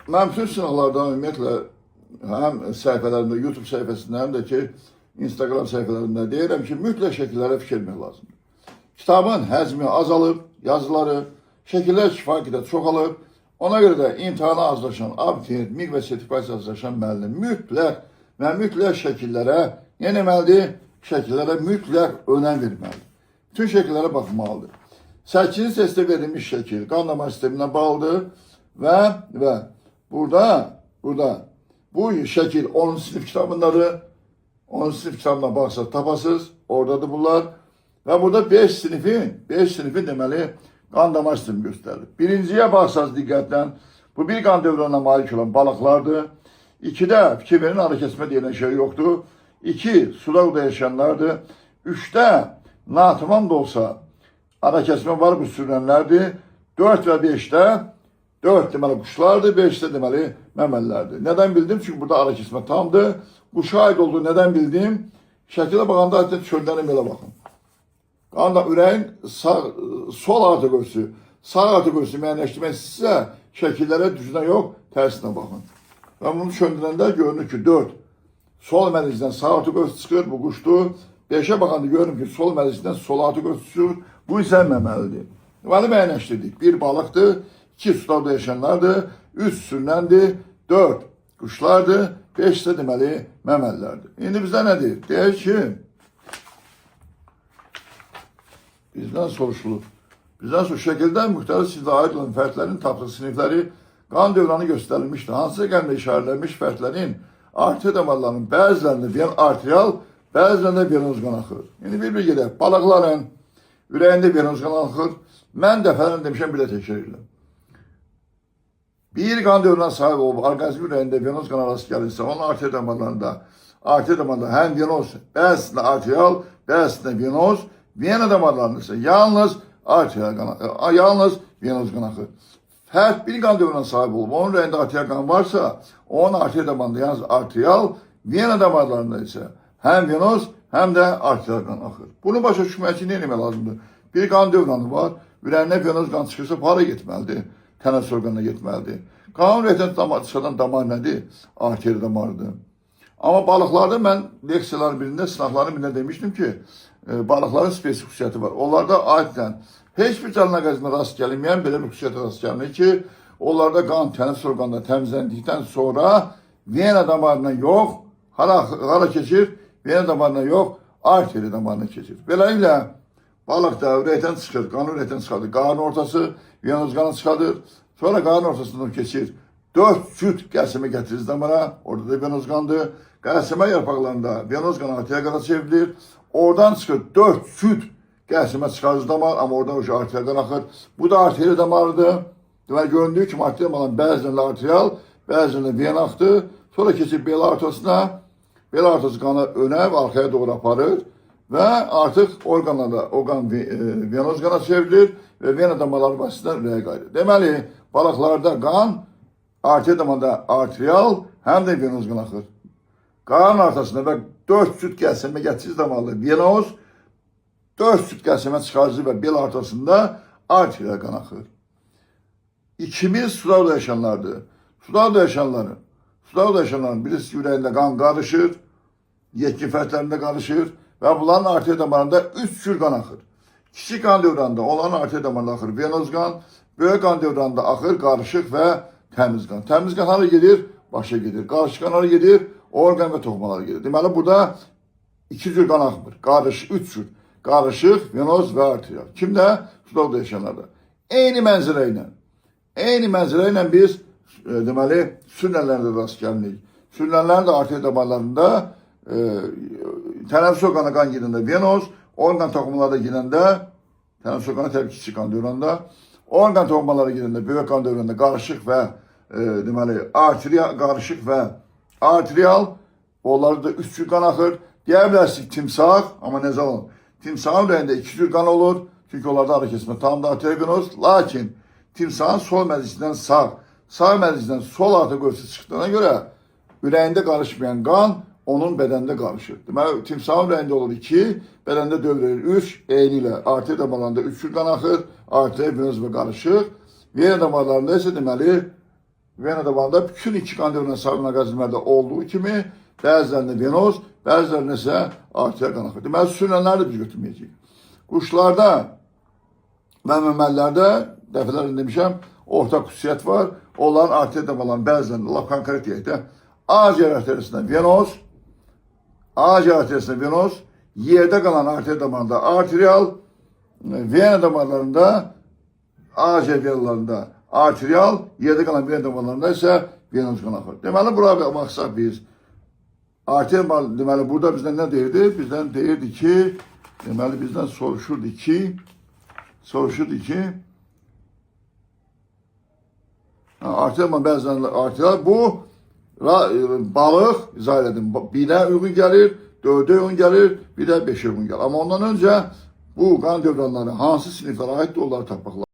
Mən bütün sınaqlardan ümumiyyətlə həm səhifələrimdə, YouTube səhifəsində, həm də ki, Instagram səhifələrimdə deyirəm ki, mütləq şəkillərə fikir etmək lazımdır. Kitabın həcmi azalıb, yazıları, şəkillər kifayət qədər çoxalıb. Ona görə də imtahana hazırlaşan abituriyent, MİQ və sertifikasiya hazırlaşan müəllim mütləq şəkillərə, nə deməlidir? Şəkillərə mütləq önəm verməlidir. Bütün şəkillərə baxmalıdır. 8-ci testdə verilmiş şəkil qan damar sisteminə bağlıdır və burada bu şəkil 10-cu sinif kitabındadır. 10-cu sinif kitabına baxsaq tapasınız, oradadır bunlar. Və burada 5 sinifin deməli qan damar sistemi göstərilir. Birinciyə baxsaq diqqətlə, bu bir qan dövranına malik olan balıqlardır. 2-də fikir verin, ara kəsmə deyilən şey yoxdur. 2 suda yaşayanlardır. 3-də natamam da olsa ara kəsmə var, bu sürünənlərdir. 4 və 5-də 4 deməli quşlardır, 5-də deməli məməlilərdir. Nədən bildim? Çünki burada ara kəsmə tamdır. Quşa aid olduğu nədən bildim? Şəkilə baxanda hətta çöllərin belə baxın. Qanda ürəyin sol artıq ölçüsü, sağ artıq ölçüsü müəyyənləşdirmək istəyirsə, şəkillərə düzünə yox, tərsinə baxın. Və bunu söndürəndə görünür ki, 4 sol mərcdən sağ artıq ölçüsü çıxır, bu quşdur. 5-ə baxanda görürüm ki, sol mərcdən sol artıq ölçüsü çıxır, bu isə məməlidir. Deməli müəyyənləşdirdik. 1 balıqdır, 2 suda yaşayanlardır, 3 sürünəndir, 4 quşlardır, 5 də deməli məməlilərdir. İndi bizdə nədir? Deyək ki, bizdən soruşulur. Bizdən sonra şəkildə müxtəlif sizə aid olan fərdlərin tapdığı sinifləri qan dövranı göstərilmişdir. Hansı rəqəmlə işarələnmiş fərdlərin arteriya damarlarının bəzilərində arterial, bəzilərində venoz qan axır. İndi bir gedək. Balıqların ürəyində venoz qan axır. Mən dəfələrlə demişəm, bir də təkrar edirəm. Bir qan dövrünə sahib olub, orqanizm ürəyində venoz qana rast gəlirsə, onun arteriya damarlarında həm venoz, bəzisində arterial, bəzisində venoz, vena damarlarında isə yalnız venoz qan axır. Fərd bir qan dövrünə sahib olub, onun ürəyində arterial qan varsa, onun arteriya damarında yalnız arterial, vena damarlarında isə həm venoz, həm də arterial qan axır. Bunu başa düşmək üçün nə etmək lazımdır? Bir qan dövranı var, ürəyinə venoz qan çıxırsa, para getməlidir. Tənəffüs orqanına getməlidir. Qanun ürəkdən çıxan damar nədir? Arteriya damarıdır. Amma balıqlarda mən leksiyaların birində, sınaqların birində demişdim ki, balıqların spesifik xüsusiyyəti var. Onlarda adətən heç bir canlı orqanizmə rast gəlinməyən belə bir xüsusiyyətə rast gəlinir ki, onlarda qan tənəffüs orqanında təmizləndikdən sonra vena damarından yox, hara keçir? Vena damarından yox, arteriya damarına keçir. Beləliklə, balıq da ürəkdən çıxır, qanı ürəkdən çıxardır. Qarın ortası venoz qanı çıxardır. Sonra qarın ortasından keçir. 4 cüt qəlsəmə gətirir damara. Orada da venoz qandır. Qəlsəmə yarpaqlarında venoz qanı arteriya qana çevrilir. Oradan çıxır 4 cüt qəlsəmə çıxarır damar. Amma oradan arteriya qan axır. Bu da arteriya damarıdır. Deməli, göründüyü kimi arteriya damarının bəzilərində arterial, bəzilərində vena axdır. Sonra keçir bel arteriyasına. Bel arteriyası qanı önə və arxaya doğru aparır. Və artıq orqanlarda venoz qana çevrilir və vena damarları vasitəsilə ürəyə qayıdır. Deməli, balıqlarda qan arteriya damarında arterial, həm də venoz qan axır. Qarın artasında və 4 cüt qəlsəmə gətirir damarlı venoz, 4 cüt qəlsəmə çıxarıcı və bel artasında arteriya qan axır. İkimiz suda yaşayanlardır. Suda yaşayanların birisi ürəyində qan qarışır, yetkin fərdlərində qarışır. Və bunların arteriya damarında 3 cür qan axır. Kiçik qan dövranda onların arteriya damarında axır venoz qan, böyük qan dövranda axır qarışıq və təmiz qan. Təmiz qan hara gedir? Başa gedir. Qarışıq qan hara gedir? Orqan və toxumalara gedir. Deməli, burada 2 cür qan axmır. 3 cür. Qarışıq, venoz və arterial. Kimdə? Suda yaşayanlarda. Eyni mənzərə ilə biz deməli, sürünənlərdə rast gəlirik. Sürünənlərin də arteriya damarlarında tənəffüs orqanına qan girəndə venoz, orqan toxumalara girəndə, tənəffüs orqanı təbii ki, kiçik qan dövranda, orqan toxumalara girəndə, böyük qan dövranda qarışıq və deməli, qarışıq və arterial, onlarda 3 cür qan axır. Deyə bilərsiniz timsah, amma nəzər alın, timsahın ürəyində 2 cür qan olur, çünki onlarda ara kəsmə tamda arteriya venoz, lakin timsahın sol mərcisindən sağ mərcisindən sol artıq ölçüsü çıxdığına görə ürəyində qarışmayan qan onun bədəndə qarışır. Deməli, timsahın ürəyində olur 2, bədəndə dövr 3, eyni ilə arteriya damarlarında 3 cür qan axır, arteriya venoz və qarışıq. Vena damarlarında isə deməli vena damarında bütün iki qan dövranı sahib olan orqanizmlərdə olduğu kimi bəzilərində venoz, bəzilərində isə arterial qan axır. Deməli, sürünənləri də biz götürməyəcəyik. Quşlarda və məməlilərdə dəfələrlə demişəm, ortaq xüsusiyyət var. Onların arterial damarlarının bəzilərində, laf konkret deyək də, ağciyər arteriyasında venoz, ağciyər arteriyasında venoz, yerdə qalan arterial damarında arterial, vena damarlarında, ağciyər venalarında arterial, yerdə qalan vena damarlarında isə venoz qan axır. Deməli, buraya baxsaq biz, arterial, deməli, burada bizdən nə deyirdi? Bizdən deyirdi ki, deməli, bizdən soruşurdu ki, arterial, bəzən arterial, bu balıq, izah elədim, 1-ə uyğun gəlir, 4'e uyğun gəlir, bir də 5'e uyğun gəlir. Amma ondan öncə bu qan dövranları hansı siniflərə aiddir, onları tapmaq lazım.